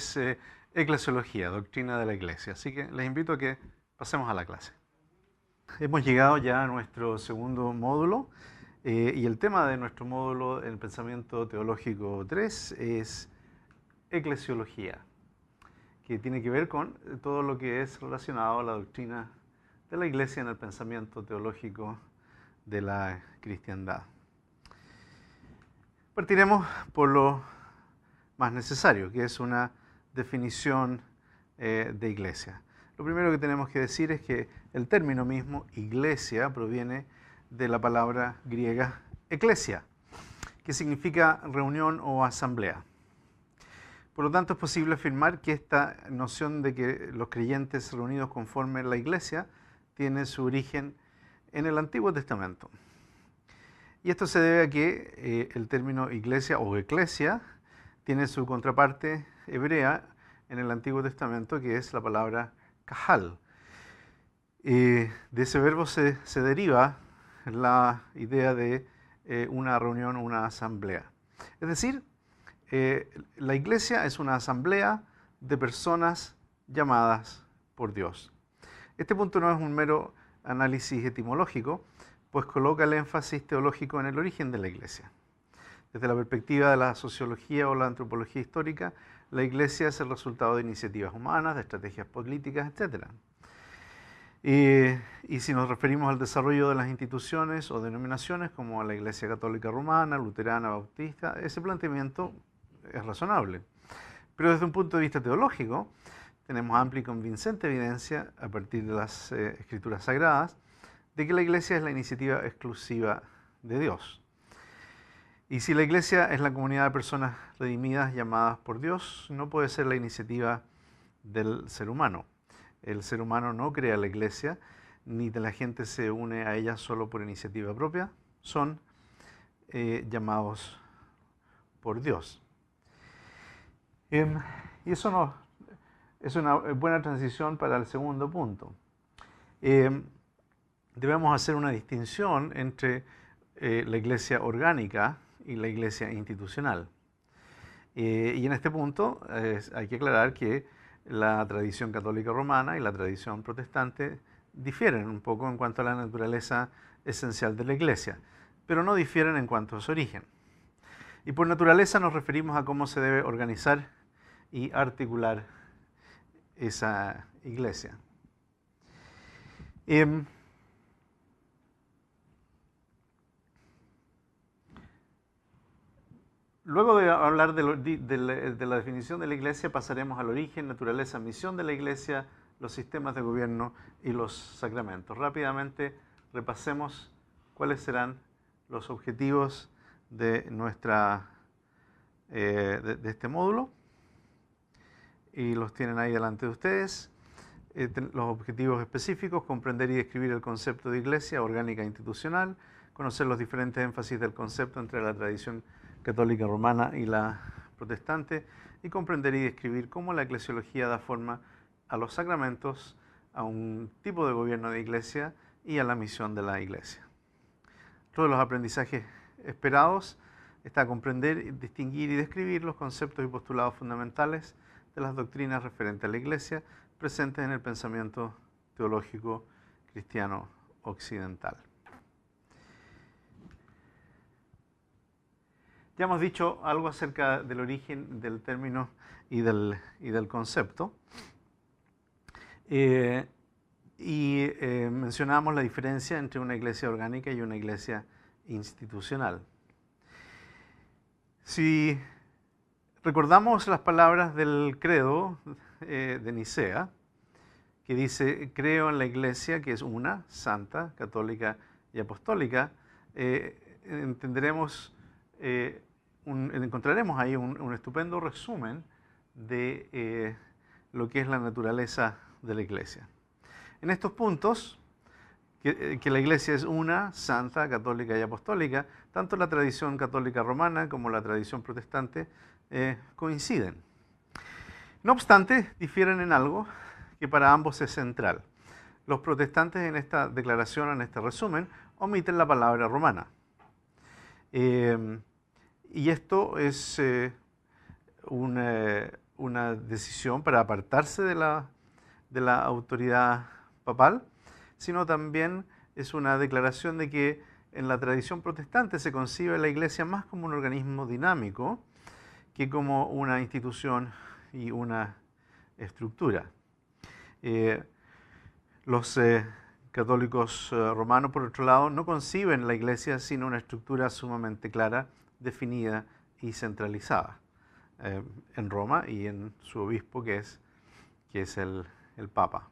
es eclesiología, doctrina de la iglesia. Así que les invito a que pasemos a la clase. Hemos llegado ya a nuestro segundo módulo y el tema de nuestro módulo en Pensamiento Teológico 3 es eclesiología, que tiene que ver con todo lo que es relacionado a la doctrina de la iglesia en el pensamiento teológico de la cristiandad. Partiremos por lo más necesario, que es una definición de iglesia. Lo primero que tenemos que decir es que el término mismo, iglesia, proviene de la palabra griega eclesia, que significa reunión o asamblea. Por lo tanto, es posible afirmar que esta noción de que los creyentes reunidos conforman la iglesia tiene su origen en el Antiguo Testamento. Y esto se debe a que el término iglesia o eclesia tiene su contraparte hebrea en el Antiguo Testamento, que es la palabra kahal. De ese verbo se deriva la idea de una reunión, una asamblea. Es decir, la iglesia es una asamblea de personas llamadas por Dios. Este punto no es un mero análisis etimológico, pues coloca el énfasis teológico en el origen de la iglesia. Desde la perspectiva de la sociología o la antropología histórica, la iglesia es el resultado de iniciativas humanas, de estrategias políticas, etc. Y si nos referimos al desarrollo de las instituciones o denominaciones como la Iglesia Católica Romana, Luterana, Bautista, ese planteamiento es razonable. Pero desde un punto de vista teológico, tenemos amplia y convincente evidencia a partir de las Escrituras Sagradas de que la iglesia es la iniciativa exclusiva de Dios. Y si la iglesia es la comunidad de personas redimidas llamadas por Dios, no puede ser la iniciativa del ser humano. El ser humano no crea la iglesia, ni de la gente se une a ella solo por iniciativa propia, son llamados por Dios. Y eso es una buena transición para el segundo punto. Debemos hacer una distinción entre la iglesia orgánica y la iglesia institucional. Y en este punto hay que aclarar que la tradición católica romana y la tradición protestante difieren un poco en cuanto a la naturaleza esencial de la iglesia, pero no difieren en cuanto a su origen. Y por naturaleza nos referimos a cómo se debe organizar y articular esa iglesia. Luego de hablar de la definición de la iglesia, pasaremos al origen, naturaleza, misión de la iglesia, los sistemas de gobierno y los sacramentos. Rápidamente repasemos cuáles serán los objetivos de este módulo. Y los tienen ahí delante de ustedes. Los objetivos específicos: comprender y describir el concepto de iglesia orgánica e institucional, conocer los diferentes énfasis del concepto entre la tradición católica romana y la protestante, y comprender y describir cómo la eclesiología da forma a los sacramentos, a un tipo de gobierno de iglesia y a la misión de la iglesia. Todos los aprendizajes esperados está comprender, distinguir y describir los conceptos y postulados fundamentales de las doctrinas referentes a la iglesia presentes en el pensamiento teológico cristiano occidental. Ya hemos dicho algo acerca del origen del término y del concepto. Mencionamos la diferencia entre una iglesia orgánica y una iglesia institucional. Si recordamos las palabras del credo de Nicea, que dice: creo en la iglesia que es una, santa, católica y apostólica, encontraremos ahí un estupendo resumen de lo que es la naturaleza de la iglesia. En estos puntos, que la iglesia es una, santa, católica y apostólica, tanto la tradición católica romana como la tradición protestante coinciden. No obstante, difieren en algo que para ambos es central. Los protestantes en esta declaración, en este resumen, omiten la palabra romana. Y esto es una decisión para apartarse de la autoridad papal, sino también es una declaración de que en la tradición protestante se concibe la Iglesia más como un organismo dinámico que como una institución y una estructura. Los católicos romanos, por otro lado, no conciben la Iglesia sino una estructura sumamente clara, definida y centralizada en Roma y en su obispo, que es el Papa.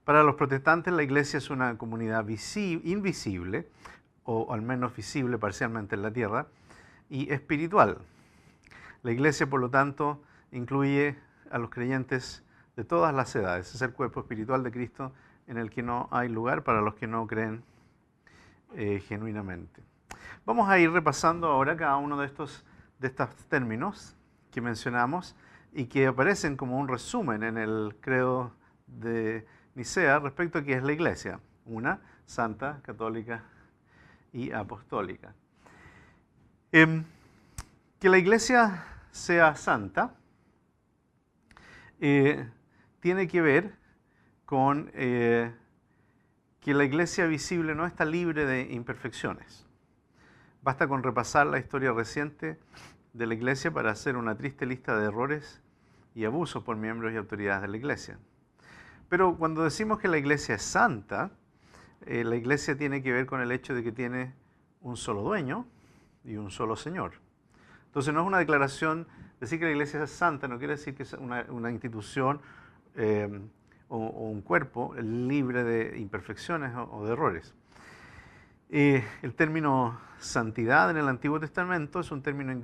Para los protestantes, la Iglesia es una comunidad invisible, o al menos visible parcialmente en la tierra, y espiritual. La Iglesia, por lo tanto, incluye a los creyentes de todas las edades. Es el cuerpo espiritual de Cristo en el que no hay lugar para los que no creen genuinamente. Vamos a ir repasando ahora cada uno de estos términos que mencionamos y que aparecen como un resumen en el credo de Nicea respecto a qué es la Iglesia. Una, santa, católica y apostólica. Que la Iglesia sea santa tiene que ver con que la Iglesia visible no está libre de imperfecciones. Basta con repasar la historia reciente de la Iglesia para hacer una triste lista de errores y abusos por miembros y autoridades de la Iglesia. Pero cuando decimos que la Iglesia es santa, la Iglesia tiene que ver con el hecho de que tiene un solo dueño y un solo Señor. Entonces no es una declaración, decir que la Iglesia es santa no quiere decir que es una institución o un cuerpo libre de imperfecciones o de errores. El término santidad en el Antiguo Testamento es un término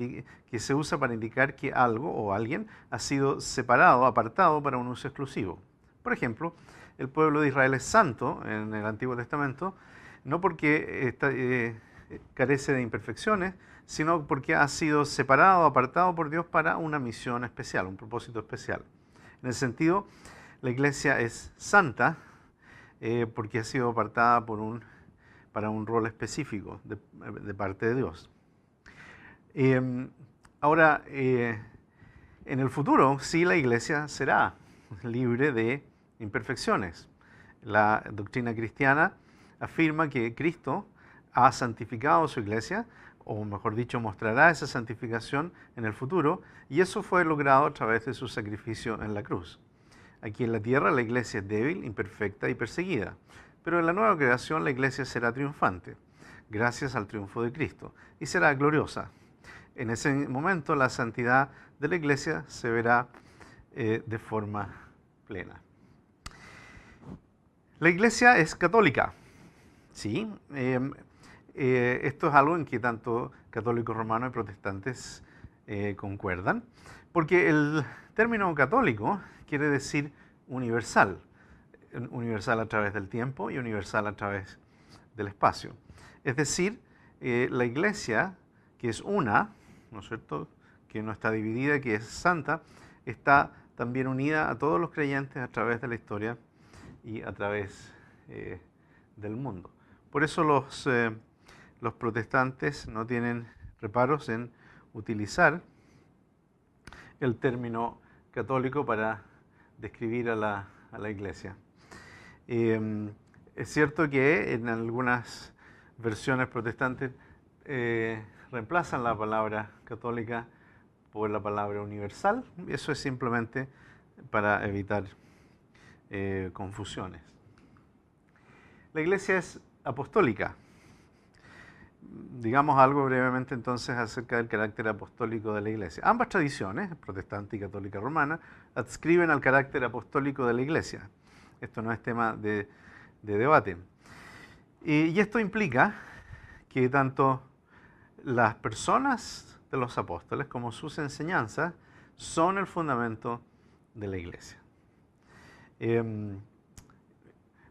que se usa para indicar que algo o alguien ha sido separado, apartado para un uso exclusivo. Por ejemplo, el pueblo de Israel es santo en el Antiguo Testamento, no porque carece de imperfecciones, sino porque ha sido separado, apartado por Dios para una misión especial, un propósito especial. En ese sentido, la Iglesia es santa porque ha sido apartada para un rol específico de parte de Dios. Ahora, en el futuro, sí, la Iglesia será libre de imperfecciones. La doctrina cristiana afirma que Cristo ha santificado su Iglesia, o mejor dicho, mostrará esa santificación en el futuro, y eso fue logrado a través de su sacrificio en la cruz. Aquí en la tierra la Iglesia es débil, imperfecta y perseguida, pero en la nueva creación la Iglesia será triunfante, gracias al triunfo de Cristo, y será gloriosa. En ese momento la santidad de la Iglesia se verá de forma plena. La Iglesia es católica, ¿sí? Esto es algo en que tanto católicos romanos y protestantes concuerdan, porque el término católico quiere decir universal, universal a través del tiempo y universal a través del espacio. Es decir, la Iglesia, que es una, ¿no es cierto?, que no está dividida, que es santa, está también unida a todos los creyentes a través de la historia y a través del mundo. Por eso los protestantes no tienen reparos en utilizar el término católico para describir a la Iglesia. Es cierto que en algunas versiones protestantes reemplazan la palabra católica por la palabra universal. Eso es simplemente para evitar confusiones. La Iglesia es apostólica. Digamos algo brevemente entonces acerca del carácter apostólico de la Iglesia. Ambas tradiciones, protestante y católica romana, adscriben al carácter apostólico de la Iglesia. Esto no es tema de debate. Y esto implica que tanto las personas de los apóstoles como sus enseñanzas son el fundamento de la Iglesia.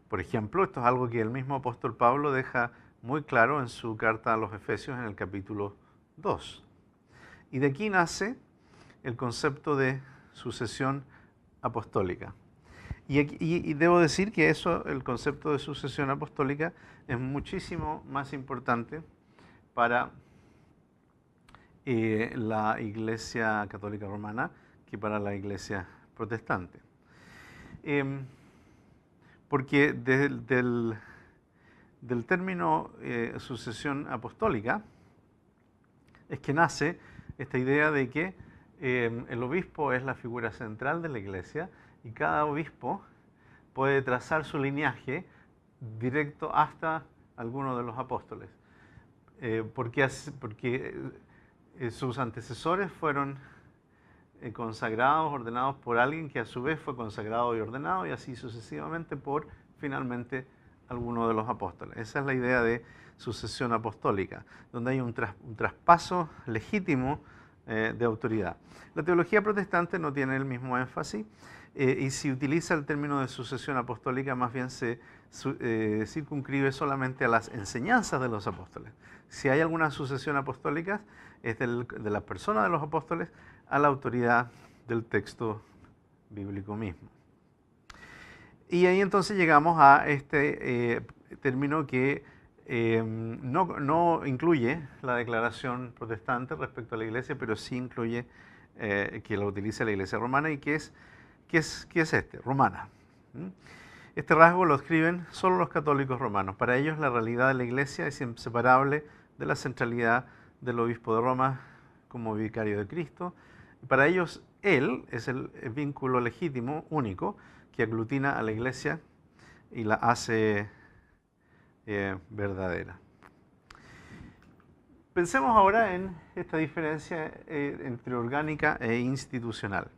Por ejemplo, esto es algo que el mismo apóstol Pablo deja muy claro en su carta a los Efesios en el capítulo 2. Y de aquí nace el concepto de sucesión apostólica. Y debo decir que el concepto de sucesión apostólica es muchísimo más importante para la Iglesia Católica Romana que para la iglesia protestante. Porque del término sucesión apostólica es que nace esta idea de que el obispo es la figura central de la iglesia y cada obispo puede trazar su linaje directo hasta alguno de los apóstoles, porque sus antecesores fueron consagrados, ordenados por alguien que a su vez fue consagrado y ordenado, y así sucesivamente por finalmente alguno de los apóstoles. Esa es la idea de sucesión apostólica, donde hay un traspaso legítimo de autoridad. La teología protestante no tiene el mismo énfasis y si utiliza el término de sucesión apostólica, más bien se circunscribe solamente a las enseñanzas de los apóstoles. Si hay alguna sucesión apostólica, es de la persona de los apóstoles a la autoridad del texto bíblico mismo. Y ahí entonces llegamos a este término que no incluye la declaración protestante respecto a la iglesia, pero sí incluye que la utiliza la iglesia romana y que es romana. Este rasgo lo escriben solo los católicos romanos. Para ellos la realidad de la iglesia es inseparable de la centralidad del obispo de Roma como vicario de Cristo. Y para ellos él es el vínculo legítimo, único, que aglutina a la iglesia y la hace verdadera. Pensemos ahora en esta diferencia entre orgánica e institucional.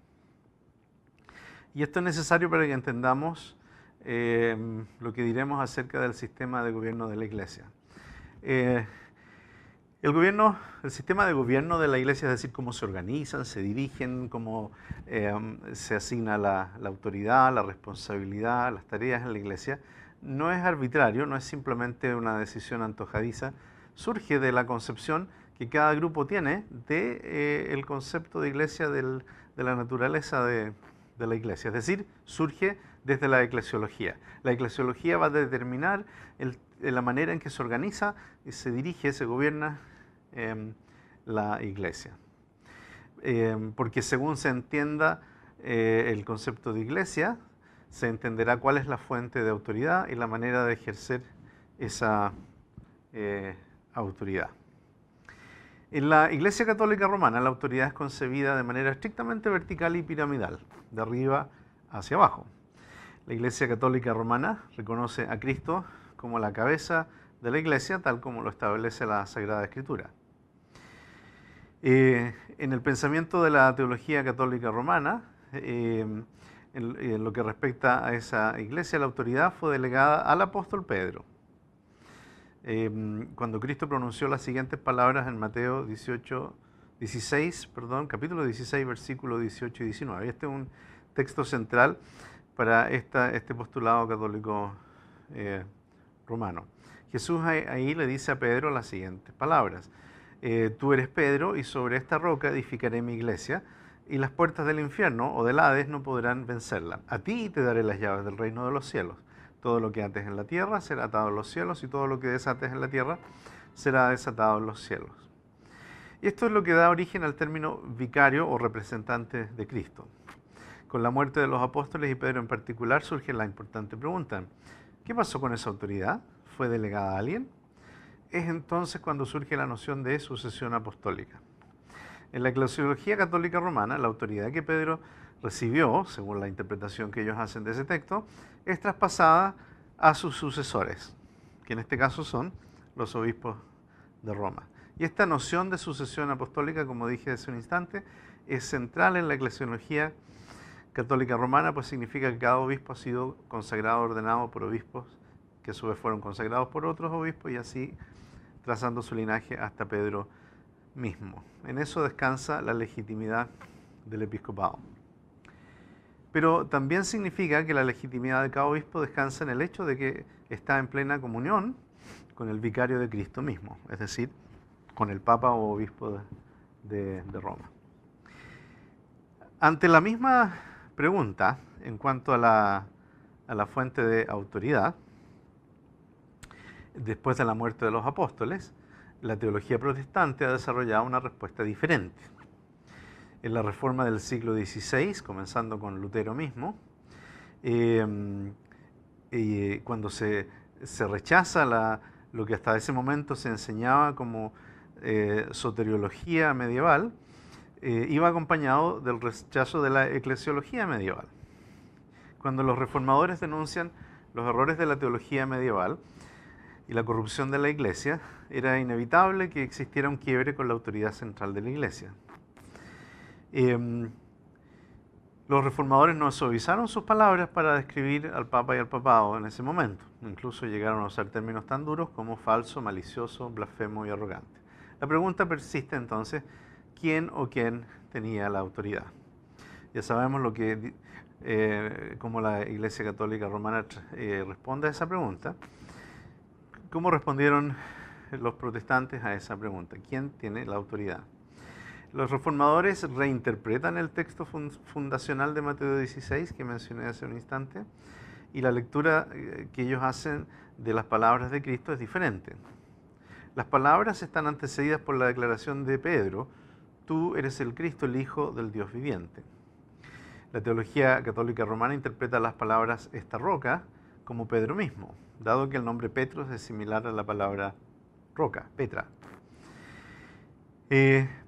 Y esto es necesario para que entendamos lo que diremos acerca del sistema de gobierno de la iglesia. El sistema de gobierno de la iglesia, es decir, cómo se organizan, se dirigen, cómo se asigna la autoridad, la responsabilidad, las tareas en la iglesia, no es arbitrario, no es simplemente una decisión antojadiza, surge de la concepción que cada grupo tiene del concepto de iglesia, de la naturaleza de la iglesia, es decir, surge desde la eclesiología. La eclesiología va a determinar la manera en que se organiza y se dirige, se gobierna la iglesia. Porque según se entienda el concepto de iglesia, se entenderá cuál es la fuente de autoridad y la manera de ejercer esa autoridad. En la Iglesia Católica Romana, la autoridad es concebida de manera estrictamente vertical y piramidal, de arriba hacia abajo. La Iglesia Católica Romana reconoce a Cristo como la cabeza de la Iglesia, tal como lo establece la Sagrada Escritura. En el pensamiento de la teología católica romana, en lo que respecta a esa iglesia, la autoridad fue delegada al apóstol Pedro. Cuando Cristo pronunció las siguientes palabras en Mateo capítulo 16, versículos 18 y 19. Este es un texto central para este postulado católico romano. Jesús ahí le dice a Pedro las siguientes palabras. Tú eres Pedro y sobre esta roca edificaré mi iglesia y las puertas del infierno o del Hades no podrán vencerla. A ti te daré las llaves del reino de los cielos. Todo lo que ates en la tierra será atado en los cielos y todo lo que desates en la tierra será desatado en los cielos. Y esto es lo que da origen al término vicario o representante de Cristo. Con la muerte de los apóstoles y Pedro en particular surge la importante pregunta: ¿qué pasó con esa autoridad? ¿Fue delegada a alguien? Es entonces cuando surge la noción de sucesión apostólica. En la eclesiología católica romana, la autoridad que Pedro recibió, según la interpretación que ellos hacen de ese texto, es traspasada a sus sucesores, que en este caso son los obispos de Roma. Y esta noción de sucesión apostólica, como dije hace un instante, es central en la eclesiología católica romana, pues significa que cada obispo ha sido consagrado, ordenado por obispos, que a su vez fueron consagrados por otros obispos, y así trazando su linaje hasta Pedro mismo. En eso descansa la legitimidad del episcopado. Pero también significa que la legitimidad de cada obispo descansa en el hecho de que está en plena comunión con el vicario de Cristo mismo, es decir, con el Papa o obispo de Roma. Ante la misma pregunta en cuanto a la fuente de autoridad, después de la muerte de los apóstoles, la teología protestante ha desarrollado una respuesta diferente. en la Reforma del siglo XVI, comenzando con Lutero mismo, cuando se rechaza lo que hasta ese momento se enseñaba como soteriología medieval, iba acompañado del rechazo de la eclesiología medieval. Cuando los reformadores denuncian los errores de la teología medieval y la corrupción de la Iglesia, era inevitable que existiera un quiebre con la autoridad central de la Iglesia. Los reformadores no suavizaron sus palabras para describir al Papa y al Papado en ese momento. Incluso llegaron a usar términos tan duros como falso, malicioso, blasfemo y arrogante. La pregunta persiste entonces, ¿quién o quién tenía la autoridad? Ya sabemos cómo la Iglesia Católica Romana responde a esa pregunta. ¿Cómo respondieron los protestantes a esa pregunta? ¿Quién tiene la autoridad? Los reformadores reinterpretan el texto fundacional de Mateo 16 que mencioné hace un instante, y la lectura que ellos hacen de las palabras de Cristo es diferente. Las palabras están antecedidas por la declaración de Pedro: tú eres el Cristo, el Hijo del Dios viviente. La teología católica romana interpreta las palabras esta roca como Pedro mismo, dado que el nombre Petros es similar a la palabra roca, Petra.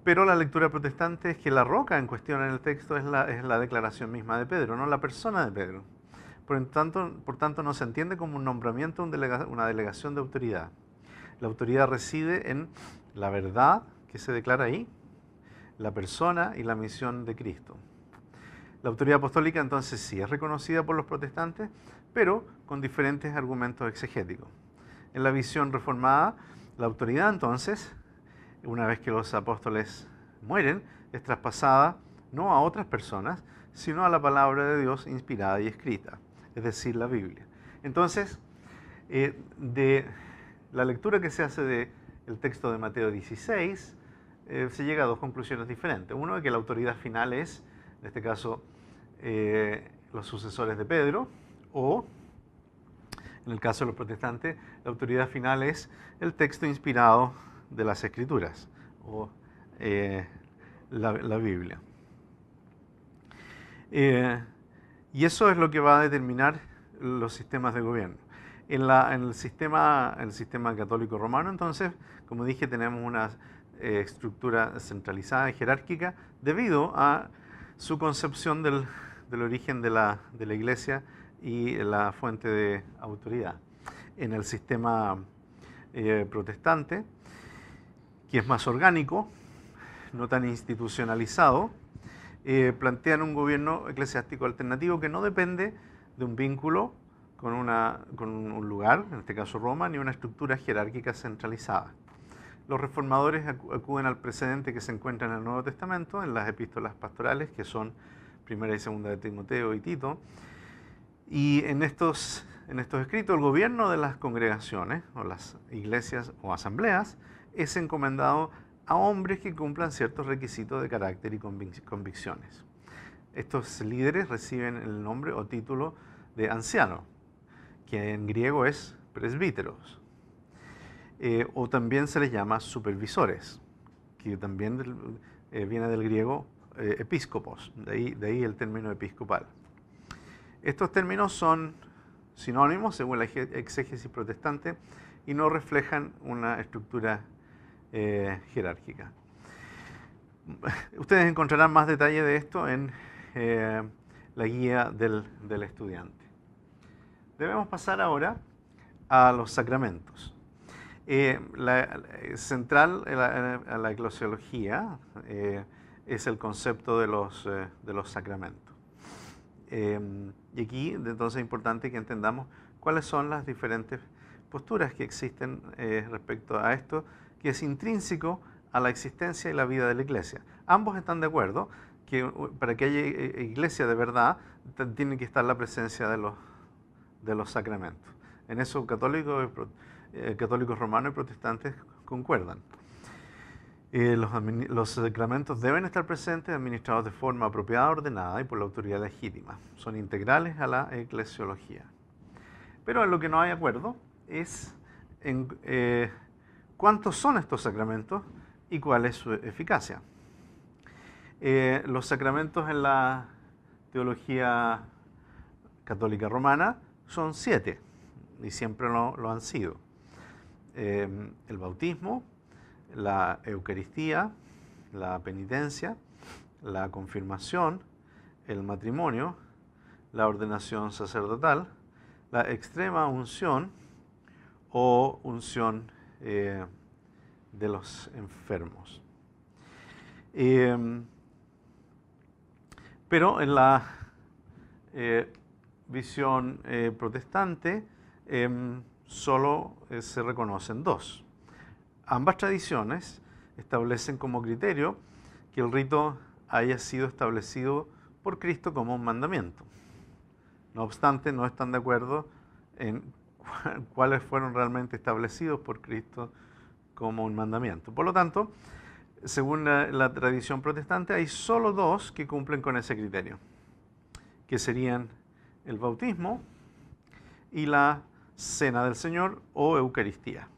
Pero la lectura protestante es que la roca en cuestión en el texto es la declaración misma de Pedro, no la persona de Pedro. Por tanto, no se entiende como un nombramiento, una delegación de autoridad. La autoridad reside en la verdad que se declara ahí, la persona y la misión de Cristo. La autoridad apostólica entonces sí es reconocida por los protestantes, pero con diferentes argumentos exegéticos. En la visión reformada, la autoridad entonces, una vez que los apóstoles mueren, es traspasada no a otras personas, sino a la palabra de Dios inspirada y escrita, es decir, la Biblia. Entonces, de la lectura que se hace del texto de Mateo 16, se llega a dos conclusiones diferentes. Uno es que la autoridad final es, en este caso, los sucesores de Pedro, o, en el caso de los protestantes, la autoridad final es el texto inspirado de las Escrituras, o la Biblia. Y eso es lo que va a determinar los sistemas de gobierno. En el sistema católico romano, entonces, como dije, tenemos una estructura centralizada y jerárquica debido a su concepción del origen de la Iglesia y la fuente de autoridad. En el sistema protestante, que es más orgánico, no tan institucionalizado, plantean un gobierno eclesiástico alternativo que no depende de un vínculo con un lugar, en este caso Roma, ni una estructura jerárquica centralizada. Los reformadores acuden al precedente que se encuentra en el Nuevo Testamento, en las epístolas pastorales, que son Primera y Segunda de Timoteo y Tito, y en estos escritos el gobierno de las congregaciones, o las iglesias o asambleas, es encomendado a hombres que cumplan ciertos requisitos de carácter y convicciones. Estos líderes reciben el nombre o título de anciano, que en griego es presbíteros, o también se les llama supervisores, que también viene del griego episcopos, de ahí el término episcopal. Estos términos son sinónimos según la exégesis protestante y no reflejan una estructura jerárquica. Ustedes encontrarán más detalle de esto en la guía del estudiante. Debemos pasar ahora a los sacramentos. Central a la eclesiología es el concepto de los sacramentos. Y aquí entonces es importante que entendamos cuáles son las diferentes posturas que existen respecto a esto, que es intrínseco a la existencia y la vida de la Iglesia. Ambos están de acuerdo que para que haya Iglesia de verdad tiene que estar la presencia de los sacramentos. En eso católicos romanos y protestantes concuerdan. Los sacramentos deben estar presentes, administrados de forma apropiada, ordenada y por la autoridad legítima. Son integrales a la eclesiología. Pero en lo que no hay acuerdo es en cuántos son estos sacramentos y cuál es su eficacia. Los sacramentos en la teología católica romana son 7 y siempre lo han sido. El bautismo, la Eucaristía, la penitencia, la confirmación, el matrimonio, la ordenación sacerdotal, la extrema unción o unción de los enfermos. Pero en la visión protestante solo se reconocen 2. Ambas tradiciones establecen como criterio que el rito haya sido establecido por Cristo como un mandamiento. No obstante, no están de acuerdo en cuáles fueron realmente establecidos por Cristo como un mandamiento. Por lo tanto, según la tradición protestante, hay solo 2 que cumplen con ese criterio, que serían el bautismo y la cena del Señor o Eucaristía.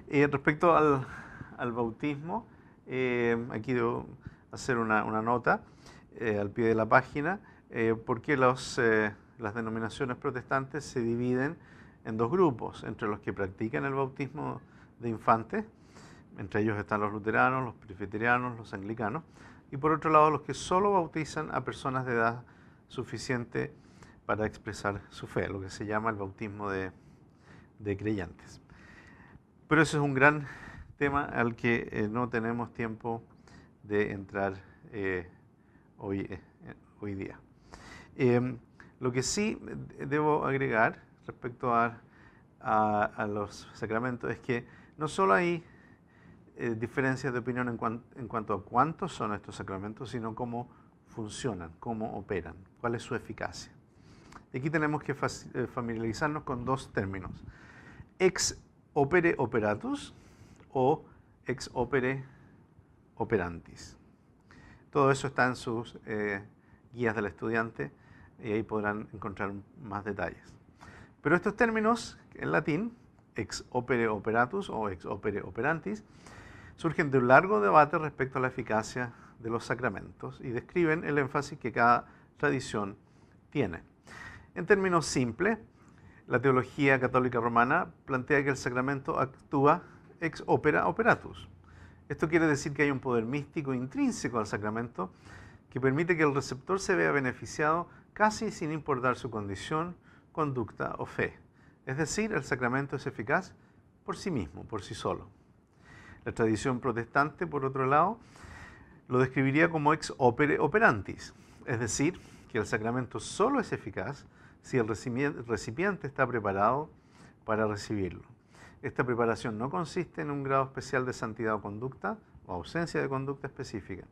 Respecto al bautismo, aquí debo hacer una nota al pie de la página, porque las denominaciones protestantes se dividen en 2 grupos, entre los que practican el bautismo de infantes, entre ellos están los luteranos, los presbiterianos, los anglicanos, y por otro lado los que solo bautizan a personas de edad suficiente para expresar su fe, lo que se llama el bautismo de creyentes. Pero eso es un gran tema al que no tenemos tiempo de entrar hoy día. Lo que sí debo agregar respecto a los sacramentos es que no solo hay diferencias de opinión en cuanto a cuántos son estos sacramentos, sino cómo funcionan, cómo operan, cuál es su eficacia. Aquí tenemos que familiarizarnos con 2 términos: ex opere operatus o ex opere operantis. Todo eso está en sus guías del estudiante y ahí podrán encontrar más detalles. Pero estos términos en latín, ex opere operatus o ex opere operantis, surgen de un largo debate respecto a la eficacia de los sacramentos y describen el énfasis que cada tradición tiene. En términos simples, la teología católica romana plantea que el sacramento actúa ex opera operatus. Esto quiere decir que hay un poder místico intrínseco al sacramento que permite que el receptor se vea beneficiado casi sin importar su condición, conducta o fe. Es decir, el sacramento es eficaz por sí mismo, por sí solo. La tradición protestante, por otro lado, lo describiría como ex opere operantis, es decir, que el sacramento solo es eficaz si el recipiente está preparado para recibirlo. Esta preparación no consiste en un grado especial de santidad o conducta, o ausencia de conducta específica.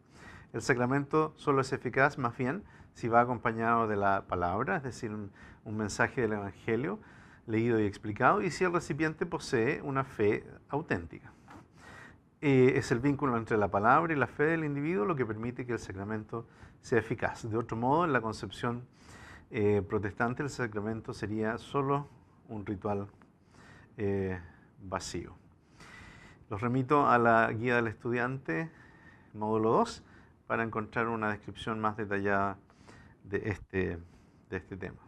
El sacramento solo es eficaz, más bien, si va acompañado de la palabra, es decir, un mensaje del Evangelio leído y explicado, y si el recipiente posee una fe auténtica. Es el vínculo entre la palabra y la fe del individuo lo que permite que el sacramento sea eficaz. De otro modo, en la concepción protestante, el sacramento sería solo un ritual vacío. Los remito a la guía del estudiante, módulo 2, para encontrar una descripción más detallada de este tema.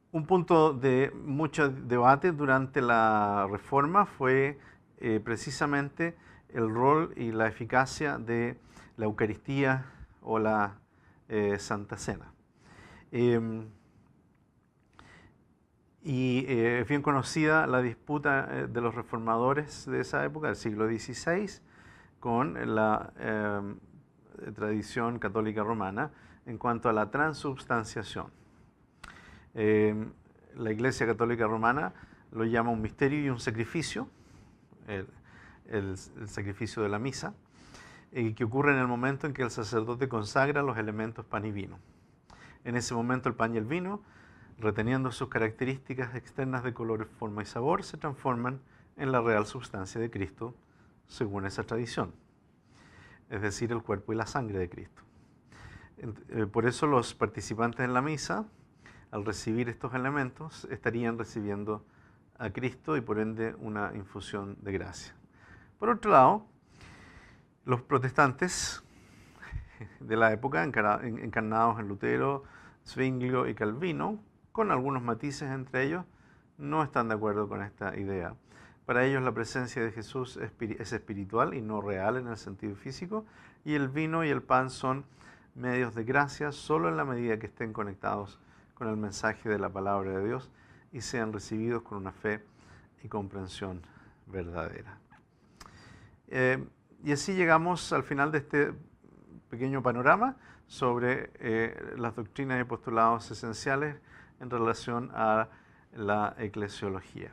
Un punto de mucho debate durante la Reforma fue precisamente el rol y la eficacia de la Eucaristía o la Santa Cena. Es bien conocida la disputa de los reformadores de esa época, del siglo XVI, con la tradición católica romana en cuanto a la transubstanciación. La Iglesia Católica Romana lo llama un misterio y un sacrificio, el sacrificio de la misa, que ocurre en el momento en que el sacerdote consagra los elementos pan y vino. En ese momento el pan y el vino, reteniendo sus características externas de color, forma y sabor, se transforman en la real sustancia de Cristo, según esa tradición, es decir, el cuerpo y la sangre de Cristo. Por eso los participantes en la misa, al recibir estos elementos, estarían recibiendo a Cristo y por ende una infusión de gracia. Por otro lado, los protestantes de la época, encarnados en Lutero, Zwinglio y Calvino, con algunos matices entre ellos, no están de acuerdo con esta idea. Para ellos la presencia de Jesús es espiritual y no real en el sentido físico, y el vino y el pan son medios de gracia solo en la medida que estén conectados con el mensaje de la palabra de Dios y sean recibidos con una fe y comprensión verdadera. Y así llegamos al final de este pequeño panorama sobre las doctrinas y postulados esenciales en relación a la eclesiología.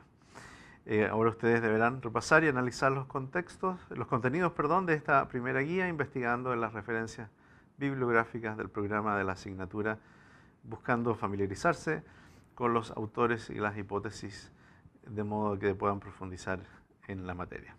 Ahora ustedes deberán repasar y analizar los contenidos, de esta primera guía, investigando en las referencias bibliográficas del programa de la asignatura, buscando familiarizarse con los autores y las hipótesis de modo que puedan profundizar en la materia.